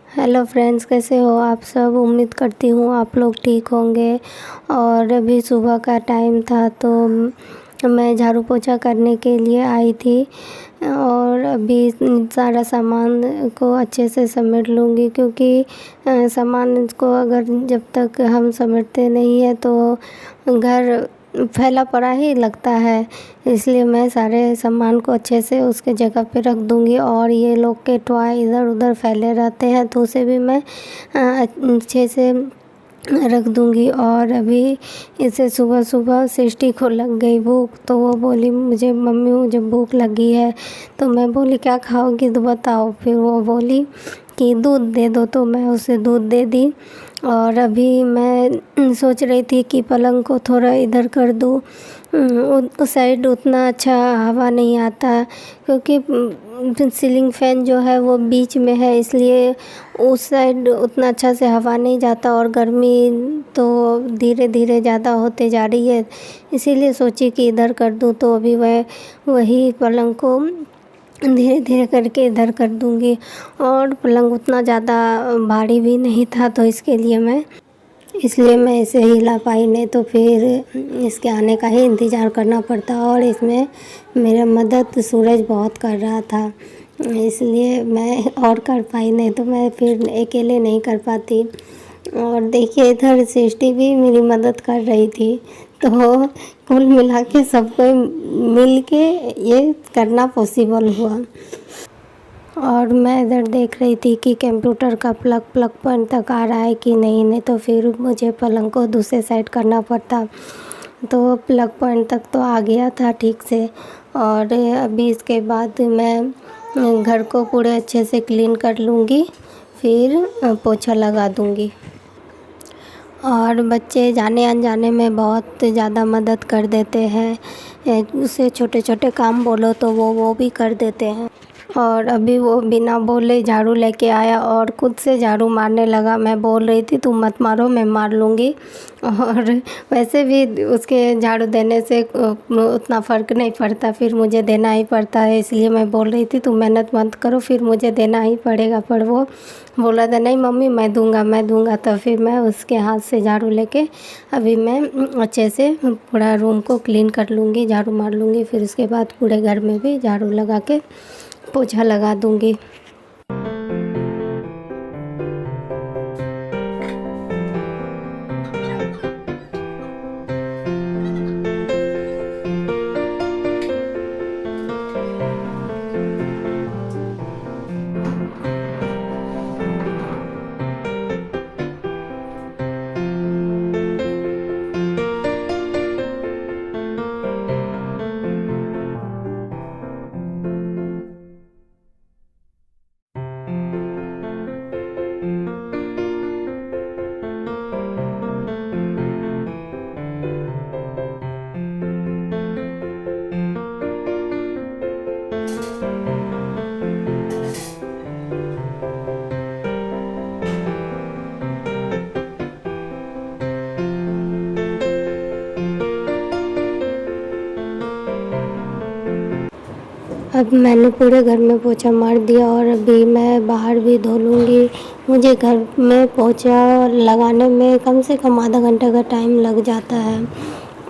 Hello friends, कैसे हो आप सब। उम्मीद करती हूँ आप लोग ठीक होंगे। और अभी सुबह का टाइम था तो मैं झाड़ू पोछा करने के लिए आई थी और अभी सारा सामान को अच्छे से समेट लूँगी, क्योंकि सामान को अगर जब तक हम समेटते नहीं है तो घर फैला पड़ा ही लगता है। इसलिए मैं सारे सामान को अच्छे से उसके जगह पे रख दूँगी और ये लोग के टॉय इधर उधर फैले रहते हैं तो उसे भी मैं अच्छे से रख दूँगी। और अभी इसे सुबह सुबह सृष्टि को लग गई भूख, तो वो बोली मुझे भूख लगी है। तो मैं बोली क्या खाओगी तो बताओ। फिर वो बोली कि दूध दे दो, तो मैं उसे दूध दे दी। और अभी मैं सोच रही थी कि पलंग को थोड़ा इधर कर दूँ, उस साइड उतना अच्छा हवा नहीं आता, क्योंकि सीलिंग फैन जो है वो बीच में है, इसलिए उस साइड उतना अच्छा से हवा नहीं जाता और गर्मी तो धीरे धीरे ज़्यादा होते जा रही है। इसीलिए सोची कि इधर कर दूँ, तो अभी वही पलंग को धीरे धीरे करके इधर कर दूँगी। और पलंग उतना ज़्यादा भारी भी नहीं था, तो इसलिए मैं इसे हिला पाई, नहीं तो फिर इसके आने का ही इंतज़ार करना पड़ता। और इसमें मेरा मदद सूरज बहुत कर रहा था, इसलिए मैं और कर पाई, नहीं तो मैं फिर अकेले नहीं कर पाती। और देखिए इधर सृष्टि भी मेरी मदद कर रही थी, तो कुल मिला के सबको मिल के ये करना पॉसिबल हुआ। और मैं इधर देख रही थी कि कंप्यूटर का प्लग पॉइंट तक आ रहा है कि नहीं तो फिर मुझे पलंग को दूसरे साइड करना पड़ता। तो प्लग पॉइंट तक तो आ गया था ठीक से। और अभी इसके बाद मैं घर को पूरे अच्छे से क्लीन कर लूँगी, फिर पोछा लगा दूँगी। और बच्चे जाने अनजाने में बहुत ज़्यादा मदद कर देते हैं, उसे छोटे छोटे काम बोलो तो वो भी कर देते हैं। और अभी वो बिना बोले झाड़ू लेके आया और खुद से झाड़ू मारने लगा। मैं बोल रही थी तुम मत मारो, मैं मार लूँगी। और वैसे भी उसके झाड़ू देने से उतना फ़र्क नहीं पड़ता, फिर मुझे देना ही पड़ता है। इसलिए मैं बोल रही थी तुम मेहनत मत करो, फिर मुझे देना ही पड़ेगा। पर वो बोला था नहीं मम्मी मैं दूँगा। तो फिर मैं उसके हाथ से झाड़ू लेके अभी मैं अच्छे से पूरा रूम को क्लीन कर लूँगी, झाड़ू मार लूँगी। फिर उसके बाद पूरे घर में भी झाड़ू लगा के पोछा लगा दूँगी। अब मैंने पूरे घर में पोछा मार दिया और अभी मैं बाहर भी धो लूँगी। मुझे घर में पोछा लगाने में कम से कम आधा घंटा का टाइम लग जाता है,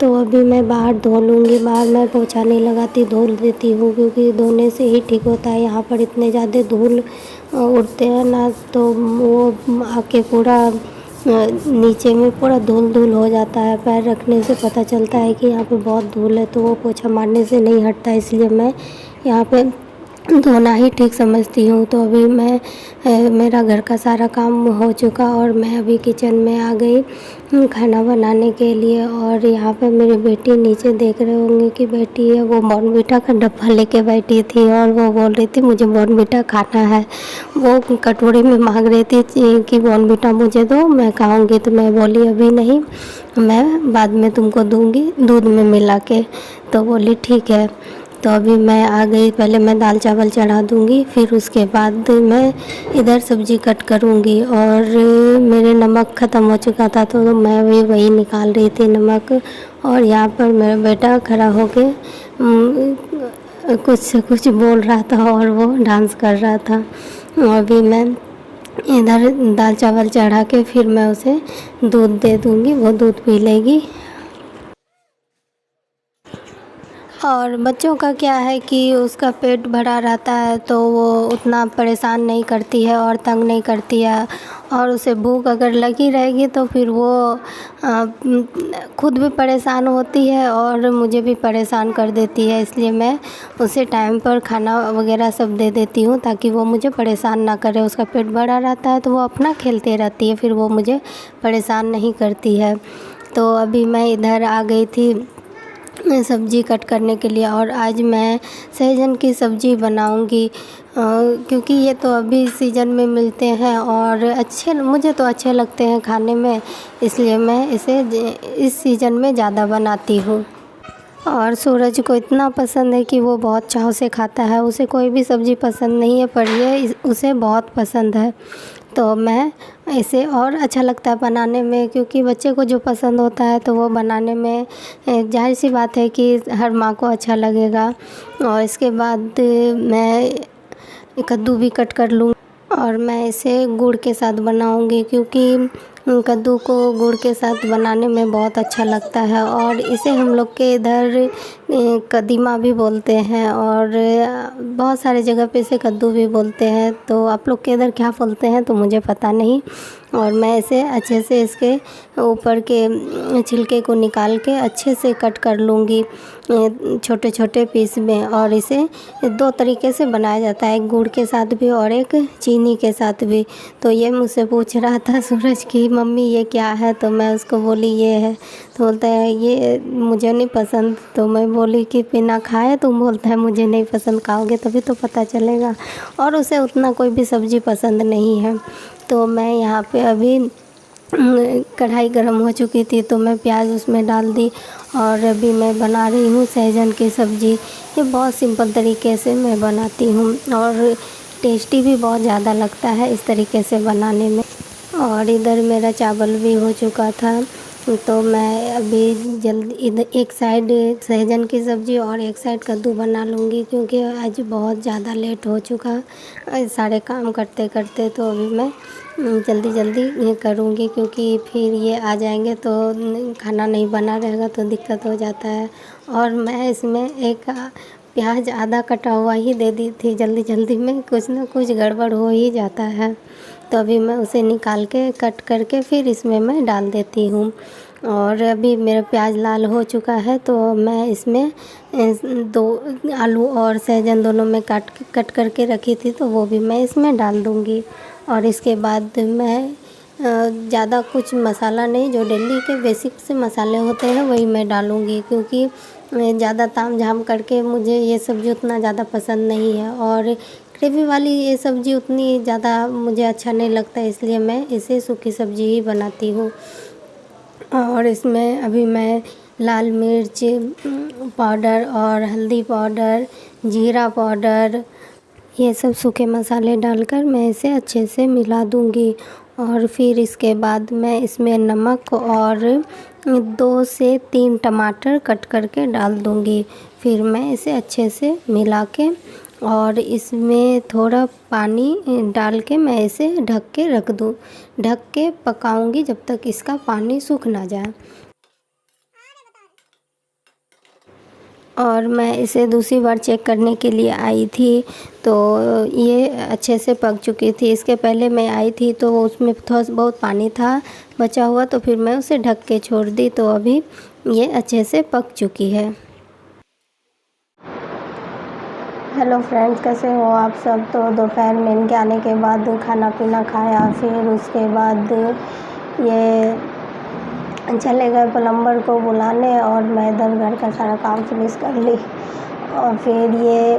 तो अभी मैं बाहर धो लूँगी। बाहर मैं पोछा नहीं लगाती, धो देती हूँ, क्योंकि धोने से ही ठीक होता है। यहाँ पर इतने ज़्यादा धूल उड़ते हैं ना, तो वो आके पूरा नीचे में पूरा धूल हो जाता है। पैर रखने से पता चलता है कि यहाँ पे बहुत धूल है, तो वो पोछा मारने से नहीं हटता। इसलिए मैं यहाँ पे धोना ही ठीक समझती हूँ। तो अभी मेरा घर का सारा काम हो चुका और मैं अभी किचन में आ गई खाना बनाने के लिए। और यहाँ पे मेरी बेटी नीचे देख रहे होंगे कि बेटी है, वो बॉर्नविटा का डब्बा लेके बैठी थी और वो बोल रही थी मुझे बॉर्नविटा खाना है। वो कटोरी में मांग रही थी कि बॉर्नविटा मुझे दो, मैं खाऊंगी। तो मैं बोली अभी नहीं, मैं बाद में तुमको दूंगी दूध में मिला के। तो बोली ठीक है। तो अभी मैं आ गई, पहले मैं दाल चावल चढ़ा दूंगी, फिर उसके बाद मैं इधर सब्जी कट करूंगी। और मेरे नमक ख़त्म हो चुका था, तो मैं भी वही निकाल रही थी नमक। और यहाँ पर मेरा बेटा खड़ा होके कुछ बोल रहा था और वो डांस कर रहा था। अभी मैं इधर दाल चावल चढ़ा के फिर मैं उसे दूध दे दूँगी, वो दूध पी लेगी। और बच्चों का क्या है कि उसका पेट भरा रहता है तो वो उतना परेशान नहीं करती है और तंग नहीं करती है, और उसे भूख अगर लगी रहेगी तो फिर वो खुद भी परेशान होती है और मुझे भी परेशान कर देती है। इसलिए मैं उसे टाइम पर खाना वगैरह सब दे देती हूँ ताकि वो मुझे परेशान ना करे। उसका पेट भरा रहता है तो वो अपना खेलते रहती है, फिर वो मुझे परेशान नहीं करती है। तो अभी मैं इधर आ गई थी सब्ज़ी कट करने के लिए, और आज मैं सहजन की सब्ज़ी बनाऊंगी क्योंकि ये तो अभी सीज़न में मिलते हैं और मुझे तो अच्छे लगते हैं खाने में, इसलिए मैं इसे इस सीज़न में ज़्यादा बनाती हूँ। और सूरज को इतना पसंद है कि वो बहुत चाव से खाता है। उसे कोई भी सब्ज़ी पसंद नहीं है पर ये उसे बहुत पसंद है, तो मैं इसे और अच्छा लगता है बनाने में, क्योंकि बच्चे को जो पसंद होता है तो वो बनाने में जाहिर सी बात है कि हर माँ को अच्छा लगेगा। और इसके बाद मैं कद्दू भी कट कर लूँ और मैं इसे गुड़ के साथ बनाऊंगी, क्योंकि कद्दू को गुड़ के साथ बनाने में बहुत अच्छा लगता है। और इसे हम लोग के इधर कदीमा भी बोलते हैं और बहुत सारे जगह पे इसे कद्दू भी बोलते हैं। तो आप लोग के इधर क्या बोलते हैं तो मुझे पता नहीं। और मैं इसे अच्छे से इसके ऊपर के छिलके को निकाल के अच्छे से कट कर लूँगी छोटे छोटे पीस में। और इसे दो तरीके से बनाया जाता है, एक गुड़ के साथ भी और एक चीनी के साथ भी। तो ये मुझसे पूछ रहा था सूरज की मम्मी ये क्या है, तो मैं उसको बोली ये है, तो बोलता है ये मुझे नहीं पसंद। तो मैं बोली कि बिना खाए तुम बोलता है मुझे नहीं पसंद, खाओगे तभी तो पता चलेगा। और उसे उतना कोई भी सब्ज़ी पसंद नहीं है। तो मैं यहाँ पे अभी कढ़ाई गर्म हो चुकी थी तो मैं प्याज उसमें डाल दी, और अभी मैं बना रही हूँ सहजन की सब्ज़ी। ये बहुत सिंपल तरीके से मैं बनाती हूँ और टेस्टी भी बहुत ज़्यादा लगता है इस तरीके से बनाने में। और इधर मेरा चावल भी हो चुका था, तो मैं अभी जल्दी इधर एक साइड सहजन की सब्ज़ी और एक साइड कद्दू बना लूँगी, क्योंकि आज बहुत ज़्यादा लेट हो चुका सारे काम करते करते। तो अभी मैं जल्दी जल्दी करूँगी, क्योंकि फिर ये आ जाएंगे तो खाना नहीं बना रहेगा तो दिक्कत हो जाता है। और मैं इसमें एक प्याज आधा कटा हुआ ही दे दी थी जल्दी जल्दी में, कुछ ना कुछ गड़बड़ हो ही जाता है। तो अभी मैं उसे निकाल के कट करके फिर इसमें मैं डाल देती हूँ। और अभी मेरा प्याज लाल हो चुका है तो मैं इसमें दो आलू और सहजन दोनों में कट करके रखी थी तो वो भी मैं इसमें डाल दूँगी। और इसके बाद मैं ज़्यादा कुछ मसाला नहीं, जो डेली के बेसिक से मसाले होते हैं वही मैं डालूँगी, क्योंकि ज़्यादा ताम झाम करके मुझे ये सब्ज़ी उतना ज़्यादा पसंद नहीं है। और ग्रेवी वाली ये सब्ज़ी उतनी ज़्यादा मुझे अच्छा नहीं लगता, इसलिए मैं इसे सूखी सब्ज़ी ही बनाती हूँ। और इसमें अभी मैं लाल मिर्च पाउडर और हल्दी पाउडर, जीरा पाउडर, ये सब सूखे मसाले डालकर मैं इसे अच्छे से मिला दूँगी। और फिर इसके बाद मैं इसमें नमक और 2 से 3 टमाटर कट करके डाल दूँगी। फिर मैं इसे अच्छे से मिला के और इसमें थोड़ा पानी डाल के मैं इसे ढक के पकाऊंगी जब तक इसका पानी सूख ना जाए। और मैं इसे दूसरी बार चेक करने के लिए आई थी तो ये अच्छे से पक चुकी थी। इसके पहले मैं आई थी तो उसमें थोड़ा बहुत पानी था बचा हुआ, तो फिर मैं उसे ढक के छोड़ दी, तो अभी ये अच्छे से पक चुकी है। हेलो फ्रेंड्स, कैसे हो आप सब। तो दोपहर में इनके आने के बाद खाना पीना खाया, फिर उसके बाद ये चले गए प्लम्बर को बुलाने और मैं इधर घर का सारा काम फिनिश कर ली। और फिर ये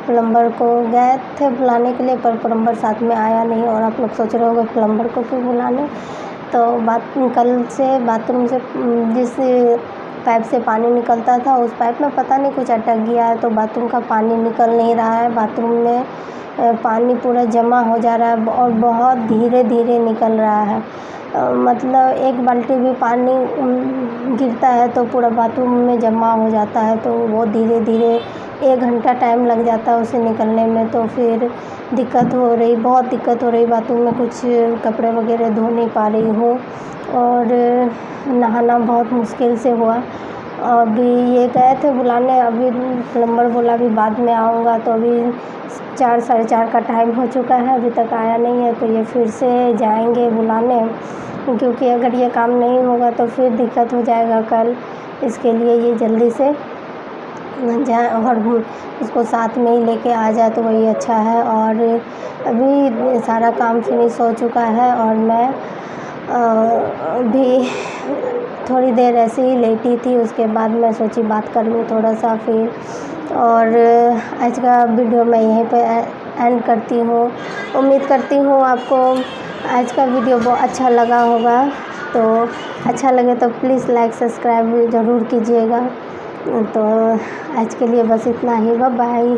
प्लम्बर को गए थे बुलाने के लिए पर प्लम्बर साथ में आया नहीं। और आप लोग सोच रहे होंगे प्लम्बर को क्यों बुलाने, तो कल से बाथरूम से जिस पाइप से पानी निकलता था उस पाइप में पता नहीं कुछ अटक गया है, तो बाथरूम का पानी निकल नहीं रहा है। बाथरूम में पानी पूरा जमा हो जा रहा है और बहुत धीरे धीरे निकल रहा है। मतलब एक बाल्टी भी पानी गिरता है तो पूरा बाथरूम में जमा हो जाता है, तो वो धीरे धीरे 1 घंटा टाइम लग जाता है उसे निकलने में। तो फिर बहुत दिक्कत हो रही बाथरूम में, कुछ कपड़े वगैरह धो नहीं पा रही हूँ और नहाना बहुत मुश्किल से हुआ। अभी ये गए थे बुलाने, अभी प्लम्बर बोला अभी बाद में आऊँगा, तो अभी 4 साढ़े 4 का टाइम हो चुका है, अभी तक आया नहीं है। तो ये फिर से जाएंगे बुलाने, क्योंकि अगर ये काम नहीं होगा तो फिर दिक्कत हो जाएगा कल। इसके लिए ये जल्दी से जाए और उसको साथ में ही लेके आ जाए तो वही अच्छा है। और अभी सारा काम फिनिश हो चुका है और मैं भी थोड़ी देर ऐसे ही लेटी थी। उसके बाद मैं सोची बात कर लूँ थोड़ा सा फिर। और आज का वीडियो मैं यहीं पे एंड करती हूँ। उम्मीद करती हूँ आपको आज का वीडियो बहुत अच्छा लगा होगा। तो अच्छा लगे तो प्लीज़ लाइक सब्सक्राइब ज़रूर कीजिएगा। तो आज के लिए बस इतना ही, बाय बाय।